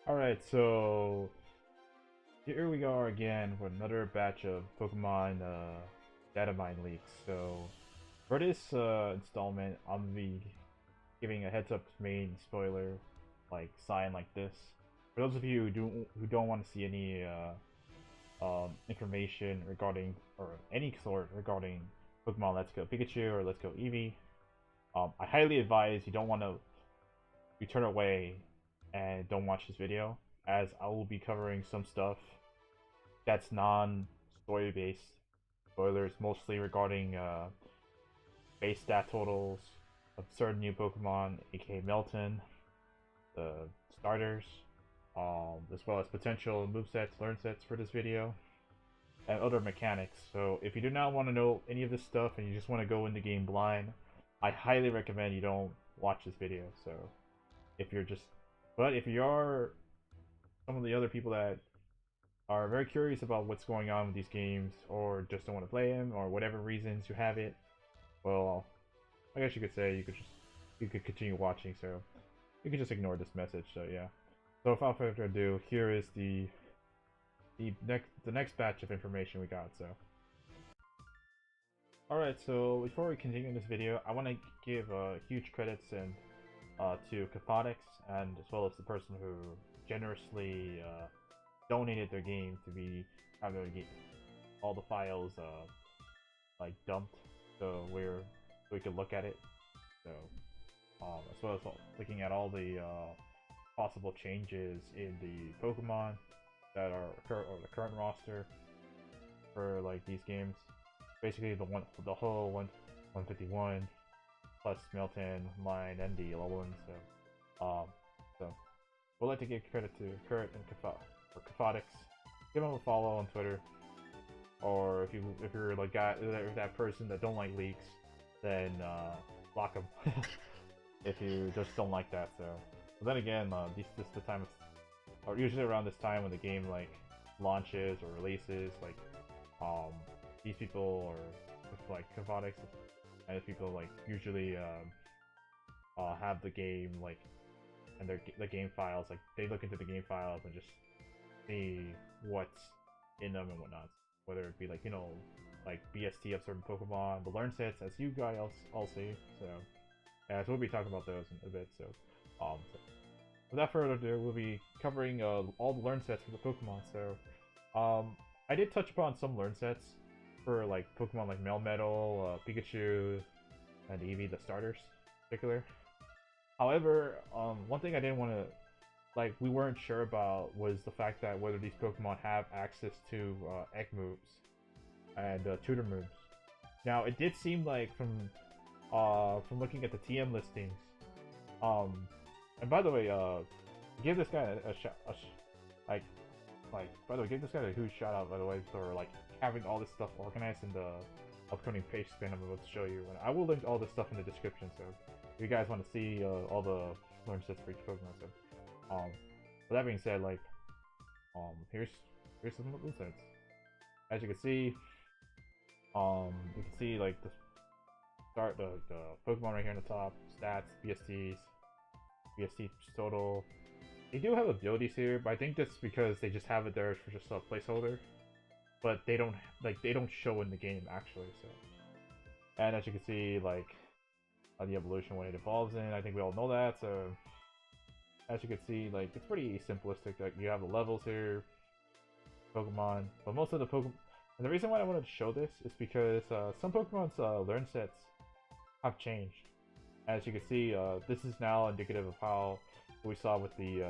Alright, so here we are again with another batch of Pokemon Datamine leaks. So for this installment, I'm gonna be giving a heads up main spoiler like sign like this. For those of you who don't want to see any information regarding or any sort regarding Pokemon Let's Go Pikachu or Let's Go Eevee, I highly advise you turn away and don't watch this video, as I will be covering some stuff that's non-story based spoilers, mostly regarding base stat totals of certain new Pokemon, aka Melton, the starters, as well as potential movesets, learnsets for this video, and other mechanics. So if you do not want to know any of this stuff and you just want to go in the game blind, I highly recommend you don't watch this video. So if you're just, but if you are some of the other people that are very curious about what's going on with these games, or just don't want to play them, or whatever reasons you have it, well, I guess you could say you could continue watching. So you can just ignore this message. So yeah. So without further ado, here is the next batch of information we got. So all right. So before we continue in this video, I want to give huge credits and to Kaphotics, and as well as the person who generously donated their game to be have their game, all the files like dumped, so we could look at it. So as well as looking at all the possible changes in the Pokemon that are the current roster for like these games. Basically the whole 151 plus Milton, mine, and the Alolan. So we'd like to give credit to Kurt and Kaphotics. Give them a follow on Twitter, or if you're like that person that don't like leaks, then block them if you just don't like that. So, but then again, this the time, or usually around this time when the game like launches or releases, like these people or like Kaphotics and people like usually have the game like and the game files, like they look into the game files and just see what's in them and whatnot, whether it be like like BST of certain Pokemon, the Learnsets, as you guys all see. So yeah, so we'll be talking about those in a bit. So so without further ado, we'll be covering all the Learnsets for the Pokemon. So I did touch upon some Learnsets for like Pokemon like Melmetal, Pikachu, and Eevee, the starters in particular. However, one thing I didn't want to, like, we weren't sure about was the fact that whether these Pokemon have access to egg moves and tutor moves. Now, it did seem like from looking at the TM listings, and by the way, give this guy like by the way, give this guy a huge shout out, by the way, for like having all this stuff organized in the upcoming page spin I'm about to show you. And I will link all this stuff in the description, so if you guys want to see all the learn sets for each Pokemon. So with that being said, like here's some move sets. As you can see, like the Pokemon right here on the top, stats, BST total. They do have abilities here, but I think that's because they just have it there for just a placeholder. But they don't show in the game actually. So, and as you can see, like the evolution when it evolves in, I think we all know that. So as you can see, like it's pretty simplistic. Like you have the levels here, Pokemon, but most of the Pokemon. And the reason why I wanted to show this is because some Pokemon's learn sets have changed. As you can see, this is now indicative of how we saw with the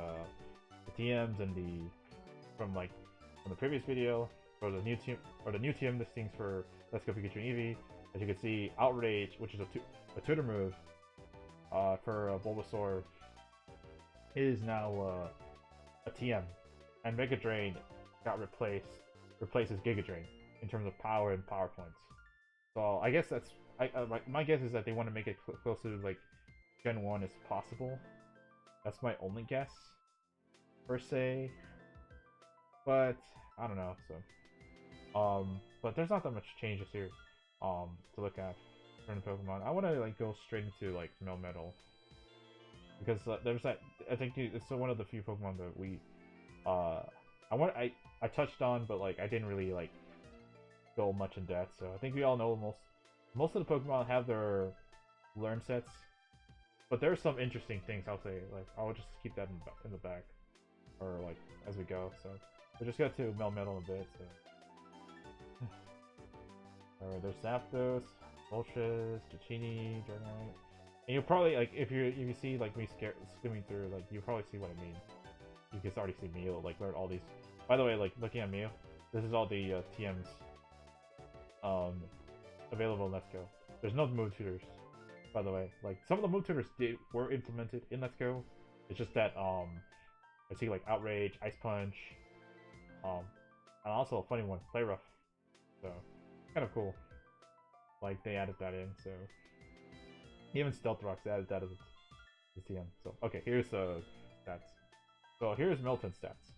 TMs and from the previous video, or the new TM listings for Let's Go Pikachu and Eevee. As you can see, Outrage, which is a tutor move for Bulbasaur, is now a TM, and Mega Drain got replaces Giga Drain in terms of power and power points. So I guess that's my guess is that they want to make it close to like Gen 1 as possible. That's my only guess, per se. But I don't know. So, but there's not that much changes here, to look at for the Pokemon. I want to like go straight into like Melmetal, because there's that I think it's one of the few Pokemon that we I touched on, but like I didn't really like go much in depth. So I think we all know most of the Pokemon have their learn sets, but there are some interesting things I'll say. Like I'll just keep that in the back, or like as we go. So we'll just get to Melmetal in a bit. So alright, there's Zapdos, Moltres, Dratini, Dragonite. And you'll probably like if you see like me skimming through, like you'll probably see what I mean. You can already see Mew like learn all these. By the way, like looking at Mew, this is all the TMs available in Let's Go. There's no move tutors, by the way. Like some of the move tutors were implemented in Let's Go. It's just that I see like Outrage, Ice Punch, and also a funny one, Play Rough. So kind of cool. Like they added that in. So even Stealth Rocks added that as a TM. So okay, here's stats. So here's Milton's stats.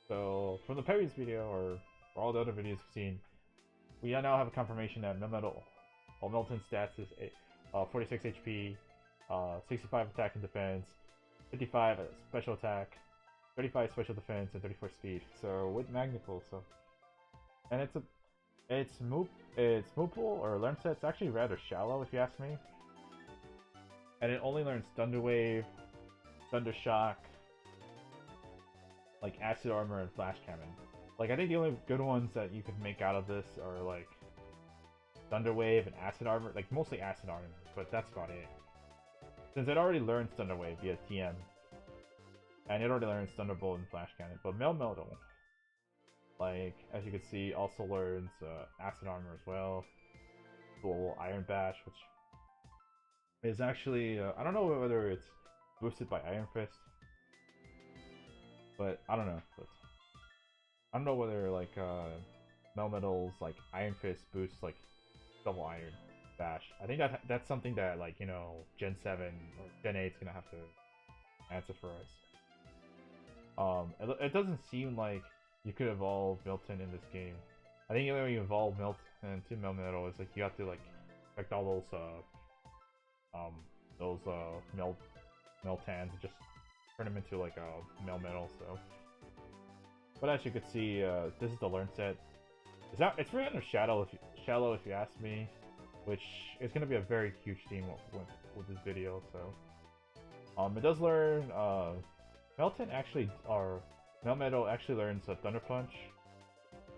So from the previous video or all the other videos we've seen, we now have a confirmation that Milton's stats is 46 HP, 65 attack and defense, 55 special attack, 35 special defense, and 34 speed. So with Magniple, so and it's move pool or learn set. It's actually rather shallow if you ask me, and it only learns Thunder Wave, Thunder Shock, like Acid Armor and Flash Cannon. Like I think the only good ones that you could make out of this are like Thunder Wave and Acid Armor, like mostly Acid Armor, but that's about it. Since it already learns Thunder Wave via TM, and it already learns Thunderbolt and Flash Cannon, but Melmetal, like as you can see, also learns Acid Armor as well, Dual Iron Bash, which is actually I don't know whether it's boosted by Iron Fist, but I don't know. But I don't know whether like Melmetal's like Iron Fist boosts like double Iron Bash. I think that's something that like Gen 7 or Gen 8 is gonna have to answer for us. It doesn't seem like you could evolve Milton in this game. I think the only way you evolve Milton to Melmetal is like you have to like collect all those Meltans and just turn them into like a Melmetal. So, but as you can see, this is the learn set. It's really under shallow if you ask me, which is going to be a very huge theme with this video. So, it does learn Melmetal actually learns Thunder Punch.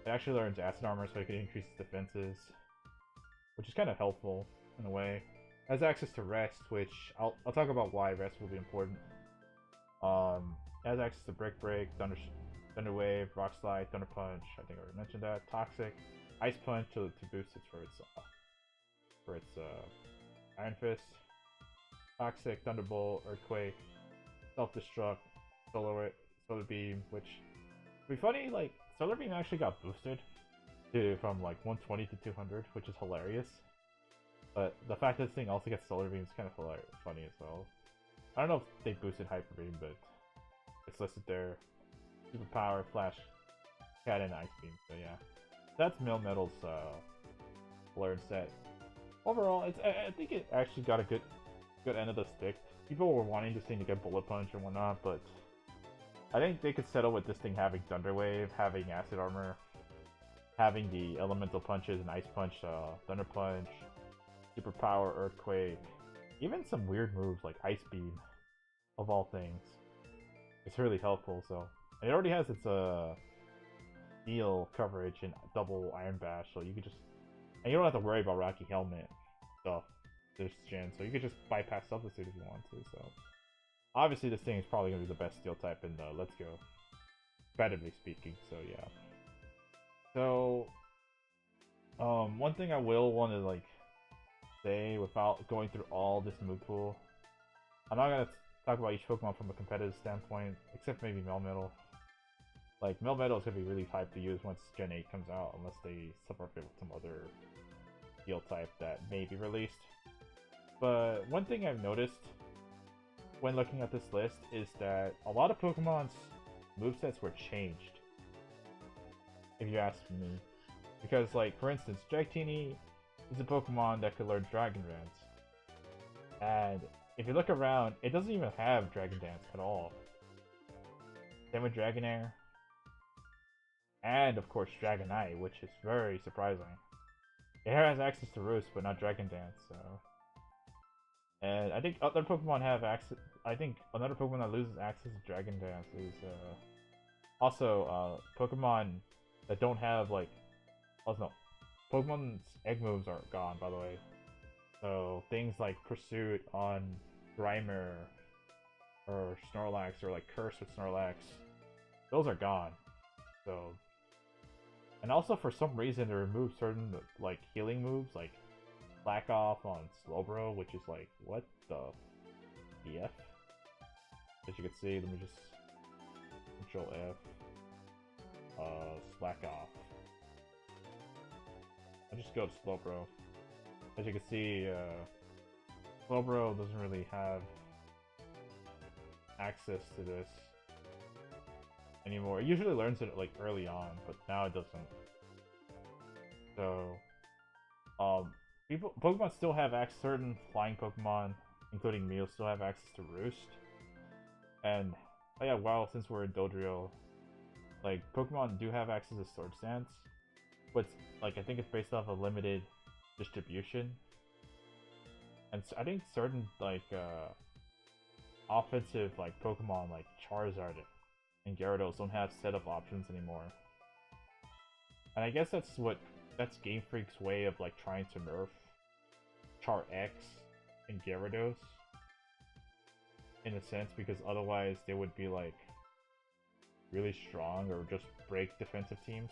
It actually learns Acid Armor, so it can increase its defenses, which is kind of helpful in a way. It has access to Rest, which I'll talk about why Rest will be important. It has access to Brick Break, Thunder Wave, Rock Slide, Thunder Punch. I think I already mentioned that. Toxic, Ice Punch to boost it for its Iron Fist. Toxic, Thunderbolt, Earthquake, Self Destruct, Solar Beam, which would be funny. Like Solar Beam actually got boosted from like 120 to 200, which is hilarious. But the fact that this thing also gets Solar Beam is kind of funny as well. I don't know if they boosted Hyper Beam, but it's listed there. Superpower, Flash, Cannon, Ice Beam. So yeah, that's Melmetal's learn set. Overall, I think it actually got a good end of the stick. People were wanting this thing to get Bullet Punch and whatnot, but I think they could settle with this thing having Thunder Wave, having Acid Armor, having the Elemental Punches and Ice Punch, Thunder Punch, Superpower, Earthquake, even some weird moves like Ice Beam, of all things. It's really helpful. So and it already has its steel coverage and double Iron Bash, so you could just and you don't have to worry about Rocky Helmet stuff this gen, so you could just bypass Substitute if you want to. So obviously this thing is probably gonna be the best steel type in the Let's Go, competitively speaking. So yeah. So one thing I will want to like say without going through all this move pool, I'm not gonna talk about each Pokemon from a competitive standpoint, except maybe Melmetal. Like Melmetal is gonna be really hyped to use once Gen 8 comes out, unless they support it with some other steel type that may be released. But one thing I've noticed when looking at this list is that a lot of Pokemon's movesets were changed, if you ask me. Because like, for instance, Dratini is a Pokemon that could learn Dragon Dance. And if you look around, it doesn't even have Dragon Dance at all. Same with Dragonair. And of course Dragonite, which is very surprising. It has access to Roost, but not Dragon Dance, so... And I think other Pokemon have access... I think another Pokemon that loses access to Dragon Dance is, also, Pokemon that don't have, like... Oh, no. Pokemon's egg moves are gone, by the way. So, things like Pursuit on Grimer, or Snorlax, or like Curse with Snorlax, those are gone. So... And also, for some reason, they removed certain, like, healing moves, like Slack Off on Slowbro, which is like, what the F? As you can see, let me just Control F. Slack Off. I'll just go to Slowbro. As you can see, Slowbro doesn't really have access to this anymore. It usually learns it like early on, but now it doesn't. So, Pokemon still have access. Certain flying Pokemon, including Mew, still have access to Roost. And oh yeah, well, since we're in Dodrio, like Pokemon do have access to Swords Dance, but like I think it's based off a limited distribution. And so I think certain like offensive like Pokemon like Charizard and Gyarados don't have setup options anymore. And I guess that's Game Freak's way of like trying to nerf Char X and Gyarados in a sense, because otherwise they would be like really strong or just break defensive teams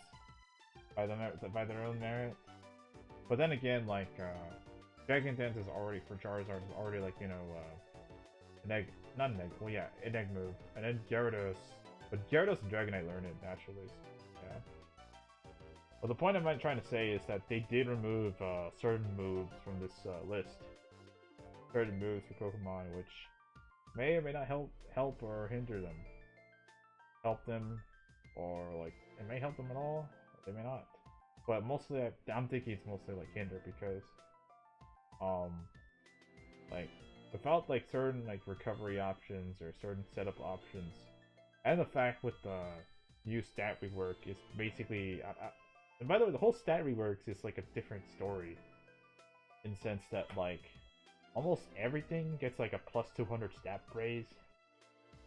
by their own merit. But then again, like Dragon Dance is already for Charizard is already like, you know, an egg, not an egg, well yeah, an egg move, and then Gyarados, but Gyarados and Dragonite learn it naturally. So, yeah. Well, the point I'm trying to say is that they did remove certain moves from this list. Certain moves for Pokemon, which may or may not help or hinder them. Help them, or like it may help them at all. Or they may not. But mostly, I'm thinking it's mostly like hinder because, like without like certain like recovery options or certain setup options, and the fact with the new stat rework is basically. And by the way, the whole stat reworks is like a different story, in the sense that like almost everything gets like a plus 200 stat praise,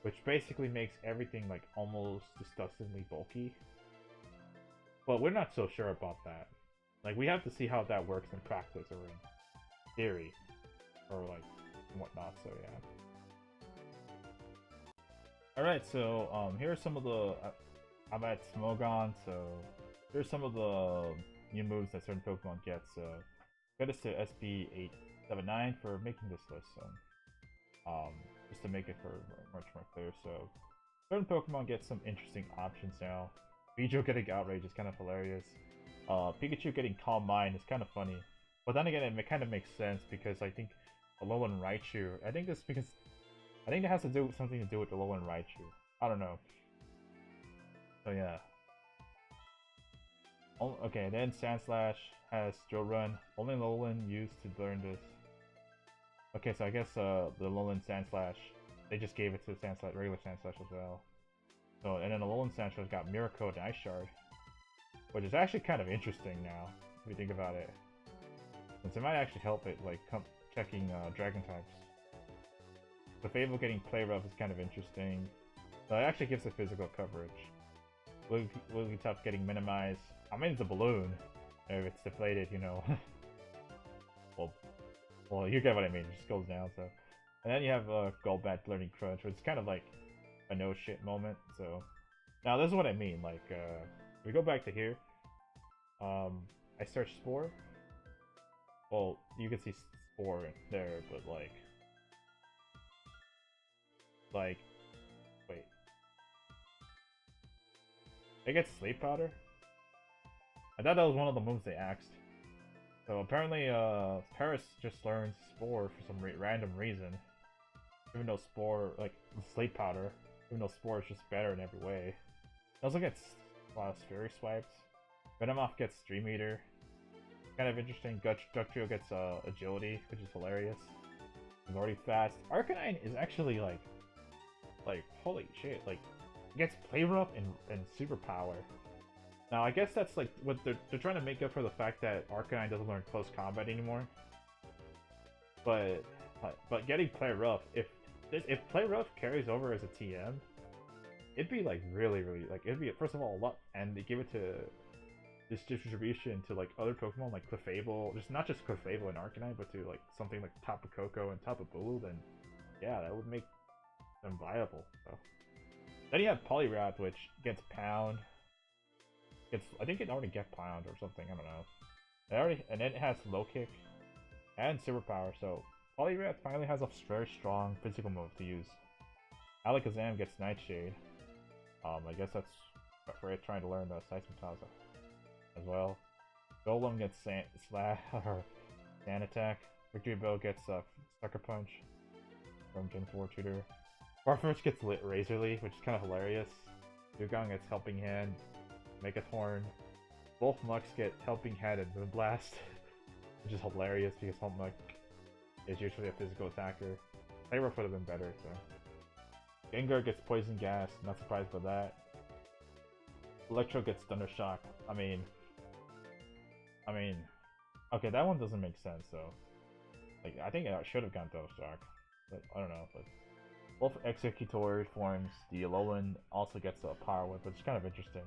which basically makes everything like almost disgustingly bulky. But we're not so sure about that. Like we have to see how that works in practice or in theory, or like whatnot. So yeah. All right, so here's some of the I'm at Smogon, so here's some of the new moves that certain Pokemon get. So credits to SB879 for making this list. So just to make it for much more clear. So certain Pokemon get some interesting options now. Bijo getting Outrage is kind of hilarious. Pikachu getting Calm Mind is kind of funny. But then again, it kind of makes sense because I think Alolan Raichu. I think it's because I think it has to do with something to do with Alolan Raichu. I don't know. So yeah. Oh, okay, then Sandslash has Drill Run. Only Alolan used to learn this. Okay, so I guess the Alolan Sandslash, they just gave it to Sandslash, regular Sandslash as well. So, and then Alolan Sandslash got Mirror Coat and Ice Shard, which is actually kind of interesting now, if you think about it. Since it might actually help it, like, checking Dragon types. The Fable getting Play Rough is kind of interesting. So it actually gives it physical coverage. Wigglytuff getting Minimize. I mean, it's a balloon. If it's deflated, you know. well, you get what I mean. It just goes down. So, and then you have Golbat learning Crunch, which is kind of like a no shit moment. So, now this is what I mean. Like, we go back to here. I search Spore. Well, you can see Spore there, but like, wait. They get Sleep Powder? I thought that was one of the moves they axed. So apparently, Paris just learns Spore for some random reason. Even though Spore, like, Sleep Powder, even though Spore is just better in every way. It also gets a lot of Fairy Swipes. Venomoth gets Stream Eater. Kind of interesting. Ductrio gets Agility, which is hilarious. It's already fast. Arcanine is actually like, holy shit, like, gets play rough and superpower. Now I guess that's like what they're trying to make up for the fact that Arcanine doesn't learn close combat anymore. But getting play rough, if play rough carries over as a TM, it'd be like really like it'd be first of all a lot, and they give it to this distribution to like other Pokemon like Clefable, just not just Clefable and Arcanine, but to like something like Tapu Koko and Tapu Bulu, then yeah, that would make them viable. So then you have Poliwrath, which gets Pound. I think it already get Pound or something. I don't know. And it has Low Kick and Superpower. So Poliwrath finally has a very strong physical move to use. Alakazam gets Nightshade. I guess that's for it trying to learn the Seismitaza as well. Golem gets Sand Attack. Victory Bell gets Sucker Punch from Gen 4 Tutor. Farfetch'd gets Razor Leaf, which is kind of hilarious. Dugong gets Helping Hand, Megathorn. Both Mucks get Helping Hand and Moonblast, which is hilarious because Muck is usually a physical attacker. Playrough would have been better, so. Gengar gets Poison Gas, not surprised by that. Electro gets Thunder Shock. I mean, okay, that one doesn't make sense, so. Like, I think I should have gone Thunder Shock, but I don't know, but. Both Executor forms, the Alolan also gets a Power Whip, which is kind of interesting.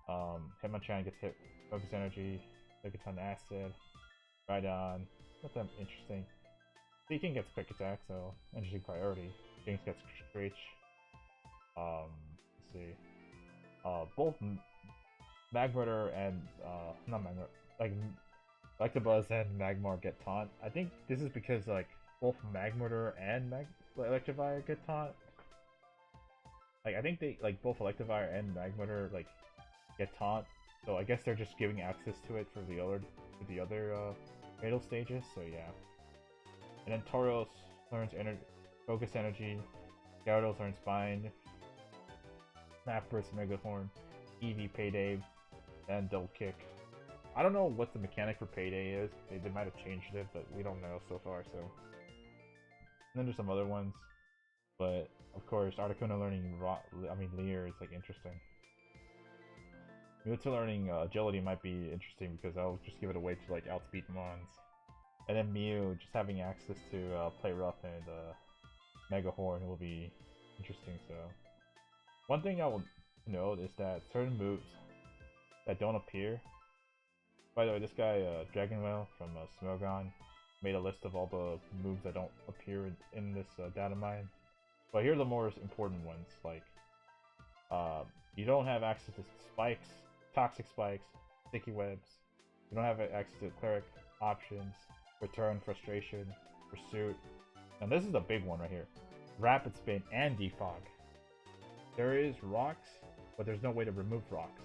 Hitmonchan gets hit Focus Energy, Lickitung Acid, Rhydon, not that interesting. Seeking gets Quick Attack, so interesting priority. Jinx gets Screech. Let's see. Both Magmortar and not Magmortar, like Electabuzz and Magmar get Taunt. I think this is because like both Magmortar and Electivire get Taunt. Like I think they like both Electivire and Magmortar like get Taunt, so I guess they're just giving access to it for the other fatal stages. So yeah. And then Tauros learns Focus Energy. Gyarados learns Bind. Lapras, Megathorn, Eevee, Payday, and Double Kick. I don't know what the mechanic for Payday is. They might have changed it, but we don't know so far. So. And then there's some other ones, but of course, Articuno learning Leer is like interesting. Mewtwo learning Agility might be interesting because I'll just give it a way to like outspeed Mons. And then Mew just having access to Play Rough and Mega Horn will be interesting. So one thing I will note is that certain moves that don't appear. By the way, this guy Dragonwell from Smogon made a list of all the moves that don't appear in this Datamine. But here are the more important ones, like you don't have access to spikes, toxic spikes, sticky webs. You don't have access to cleric options, return, frustration, pursuit. And this is the big one right here. Rapid spin and defog. There is rocks, but there's no way to remove rocks.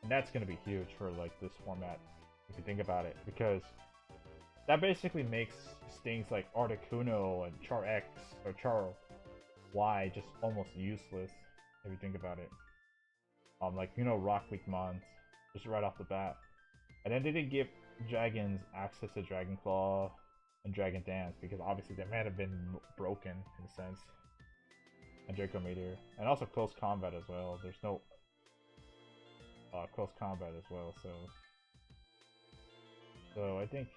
And that's gonna be huge for like this format, if you think about it, because that basically makes things like Articuno and Char X or Char Y just almost useless if you think about it. Like Rock Weak Mons just right off the bat, and then they did give dragons access to Dragon Claw and Dragon Dance because obviously they might have been broken in a sense. And Draco Meteor, and also Close Combat as well. There's no Close Combat as well, so I think.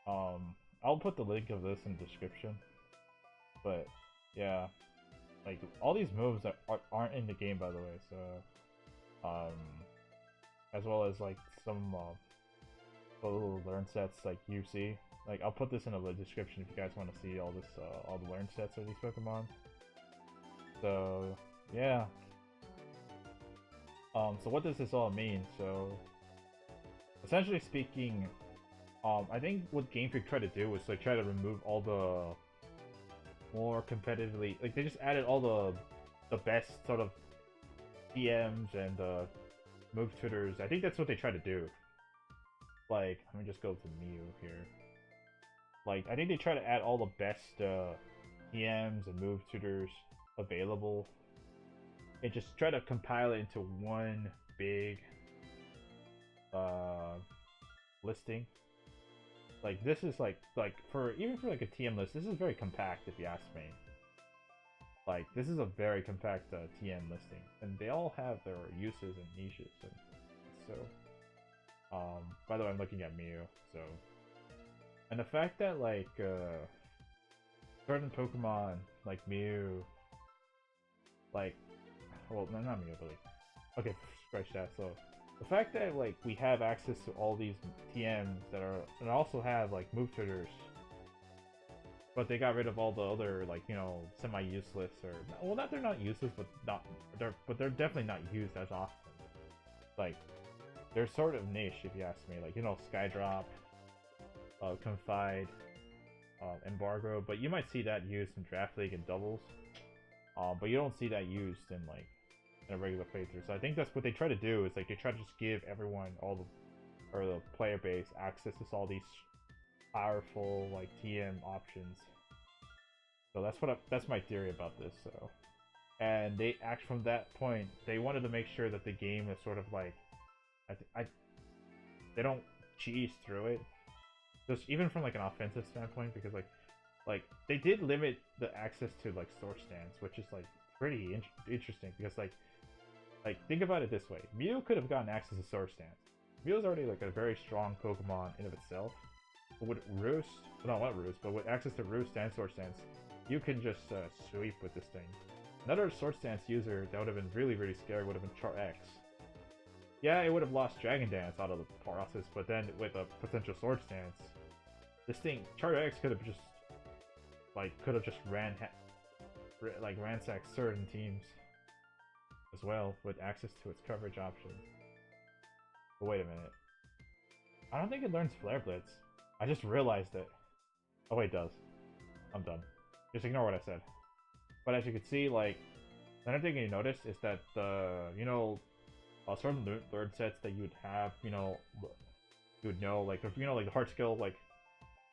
I'll put the link of this in the description, but yeah, like all these moves aren't in the game, by the way. So, as well as like some little learn sets like UC. Like I'll put this in the description if you guys want to see all this, all the learn sets of these Pokemon. So yeah. So what does this all mean? So, essentially speaking. I think what Game Freak tried to do was like try to remove all the more competitively, like they just added all the best sort of PMs and move tutors. I think that's what they tried to do. Like, let me just go to Mew here. Like, I think they try to add all the best PMs and move tutors available, and just try to compile it into one big listing. Like this is like for even for like a TM list, this is very compact if you ask me. Like, this is a very compact TM listing, and they all have their uses and niches, and so, by the way, I'm looking at Mew, so, and the fact that, like, certain Pokemon, like Mew, like, well, no, not Mew, but, like, okay, scratch that, so, the fact that, like, we have access to all these TMs that are, and also have, like, move tutors, but they got rid of all the other, like, you know, semi-useless, or, well, not they're not useless, but they're definitely not used as often. Like, they're sort of niche, if you ask me, like, you know, Skydrop, Confide, Embargo, but you might see that used in Draft League and doubles, but you don't see that used in, like, in a regular playthrough. So I think that's what they try to do, is, like, they try to just give everyone, all the, or the player base, access to all these powerful, like, TM options. So that's my theory about this. So, and they act from that point. They wanted to make sure that the game is sort of like, they don't cheese through it. Just even from like an offensive standpoint, because like they did limit the access to like Sword Stance, which is like pretty interesting, because like think about it this way: Mew could have gotten access to Sword Stance. Mew is already like a very strong Pokemon in of itself. But with Roost, no, not Roost, but with access to Roost and Sword Stance, you can just sweep with this thing. Another Sword Stance user that would have been really, really scary would have been Char X. Yeah, it would have lost Dragon Dance out of the process, but then with a potential Sword Stance, this thing, Char X could have just ransacked certain teams as well with access to its coverage options. But wait a minute, I don't think it learns Flare Blitz. I just realized it. Oh wait, it does. I'm done. Just ignore what I said. But as you can see, like, another thing you notice is that you know, certain Learnsets that you would have, you would know, like, you know, like the heart skill, like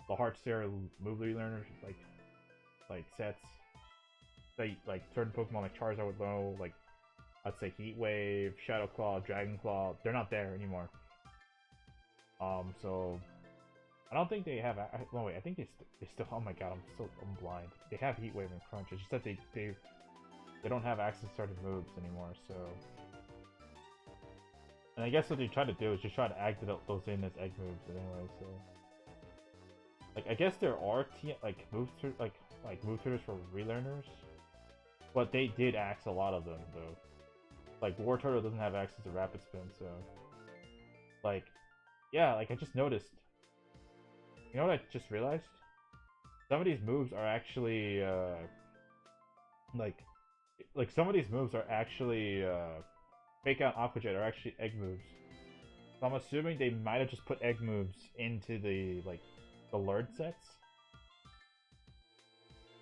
the heart stare move learners, like sets that like certain Pokemon like Charizard would know, like I'd say Heat Wave, Shadow Claw, Dragon Claw. They're not there anymore. So I don't think they have. No wait, I think they still. Oh my god, I'm blind. They have Heat Wave and Crunch. It's just that they don't have access to certain moves anymore. So, and I guess what they try to do is just try to act those in as egg moves anyway. So, like, I guess there are move tutors for relearners, but they did axe a lot of them though. Like War Turtle doesn't have access to Rapid Spin, so like, yeah, like I just noticed. You know what I just realized? Some of these moves are actually, like some of these moves are actually, Fake Out Aqua Jet are actually egg moves. So I'm assuming they might have just put egg moves into the Learnsets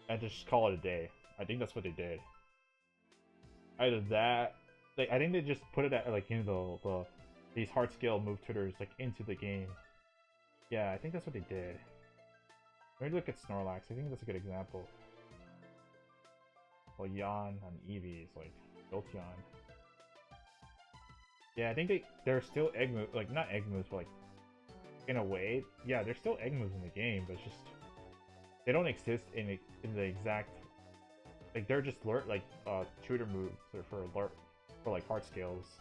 and just call it a day. I think that's what they did. Either that, I think they just put it at, like, you know, these hard scale move tutors, like, into the game. Yeah, I think that's what they did. Let me look at Snorlax. I think that's a good example. Well, Yawn on Eevee is like Jolteon. Yeah, I think they're still egg moves, like not egg moves, but like in a way, yeah, they're still egg moves in the game, but it's just they don't exist in the exact, like they're just tutor moves for like hard scales.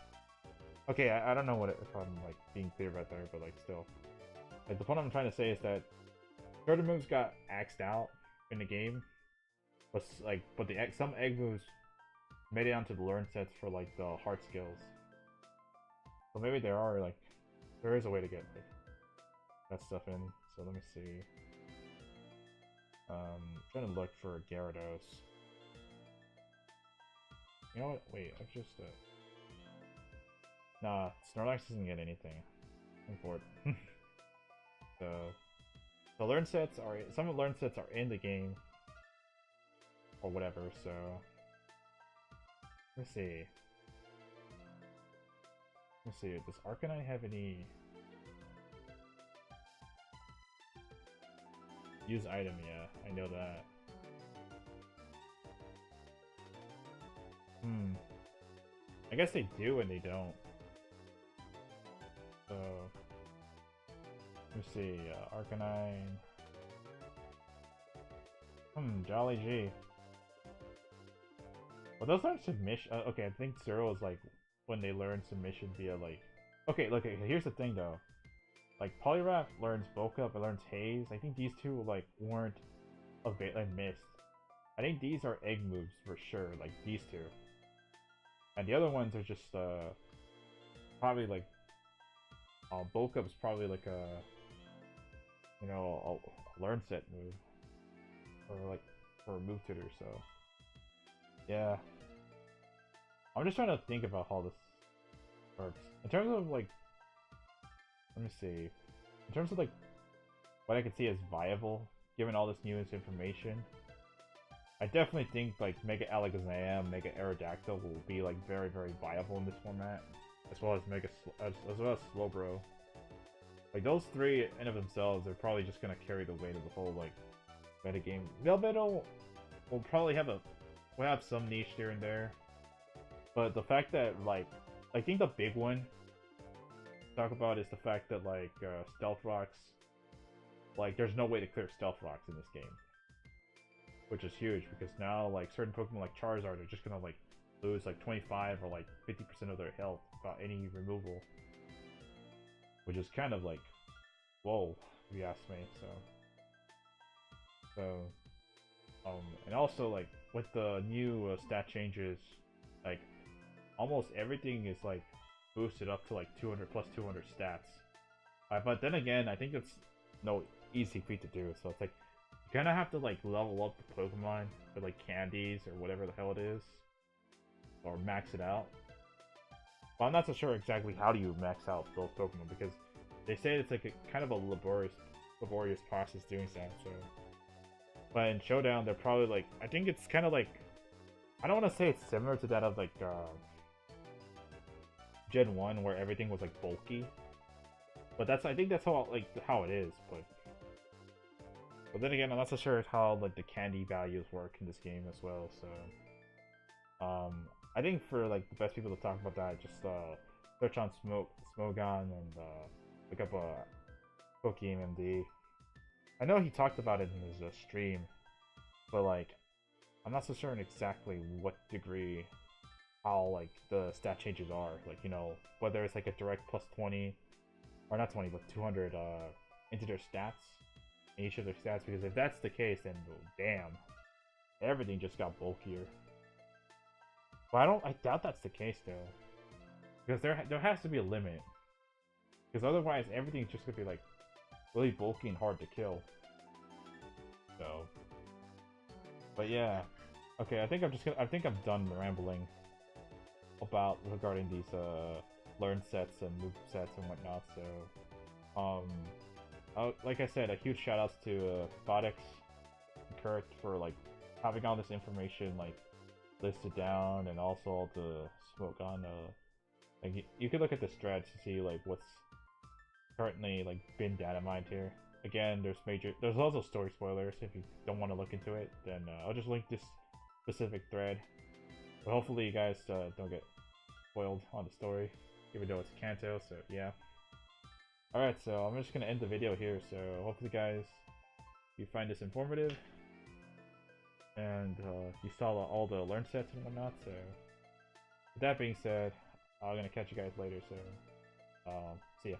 Okay, I don't know if I'm like being clear about there, but like still. Like, the point I'm trying to say is that certain moves got axed out in the game, but some egg moves made it onto the Learnsets for like the hard skills. So maybe there is a way to get like that stuff in. So let me see. Trying to look for Gyarados. You know what? Wait, I've just nah, Snorlax doesn't get anything. I'm bored. So the some of the Learnsets are in the game or whatever, so let's see. Does Arcanine have any use item? Yeah, I know that. I guess they do and they don't. So let's see, Arcanine. Jolly G. Well, those aren't submission. Okay, I think zero is like when they learn submission via like. Okay, look. Okay, here's the thing though. Like Poliwrath learns Bulk Up, it learns Haze. I think these two like weren't missed. I think these are egg moves for sure. Like these two, and the other ones are just probably like Bulk Up is probably like a a learn set move or like for a move tutor. So yeah, I'm just trying to think about how this works in terms of like. Let me see. In terms of like what I can see as viable, given all this new information, I definitely think like Mega Alakazam, Mega Aerodactyl will be like very viable in this format, as well as as well as Slowbro. Like those three in of themselves are probably just gonna carry the weight of the whole like metagame. Melmetal will probably have some niche here and there, but the fact that like I think the big one talk about is the fact that like Stealth Rocks, like there's no way to clear Stealth Rocks in this game, which is huge because now like certain Pokemon like Charizard are just gonna like lose like 25 or like 50% of their health without any removal, which is kind of like whoa if you ask me. And also like with the new stat changes, like almost everything is like boosted up to like 200 plus 200 stats. But then again, I think it's no easy feat to do, so it's like you kind of have to like level up the Pokemon with like candies or whatever the hell it is, or max it out. But I'm not so sure exactly how do you max out those Pokemon because they say it's like a kind of a laborious process doing so. But in Showdown, they're probably like I think it's kind of like I don't want to say it's similar to that of like Gen 1 where everything was like bulky. But I think that's how it is, but then again I'm not so sure how like the candy values work in this game as well, so I think for like the best people to talk about that, just search on Smogon and look up PokeMD. I know he talked about it in his stream, but like I'm not so sure in exactly what degree how like the stat changes are, like whether it's like a direct plus 20 or not 20 but 200 into their stats in each of their stats, because if that's the case then damn, everything just got bulkier. But I doubt that's the case though, because there has to be a limit, because otherwise everything's just gonna be like really bulky and hard to kill. So but yeah, okay, I think I'm done rambling about regarding these learn sets and move sets and whatnot. So like I said, a huge shout outs to Kaphotics and Kurt for like having all this information like listed down, and also all the smoke on like you could look at the threads to see like what's currently like been data mined here. Again, there's also story spoilers. If you don't want to look into it, then I'll just link this specific thread. But hopefully you guys don't get spoiled on the story, even though it's Kanto, so yeah. Alright, so I'm just gonna end the video here, so hopefully guys, you find this informative, and you saw all the learn sets and whatnot, so with that being said, I'm gonna catch you guys later, so see ya.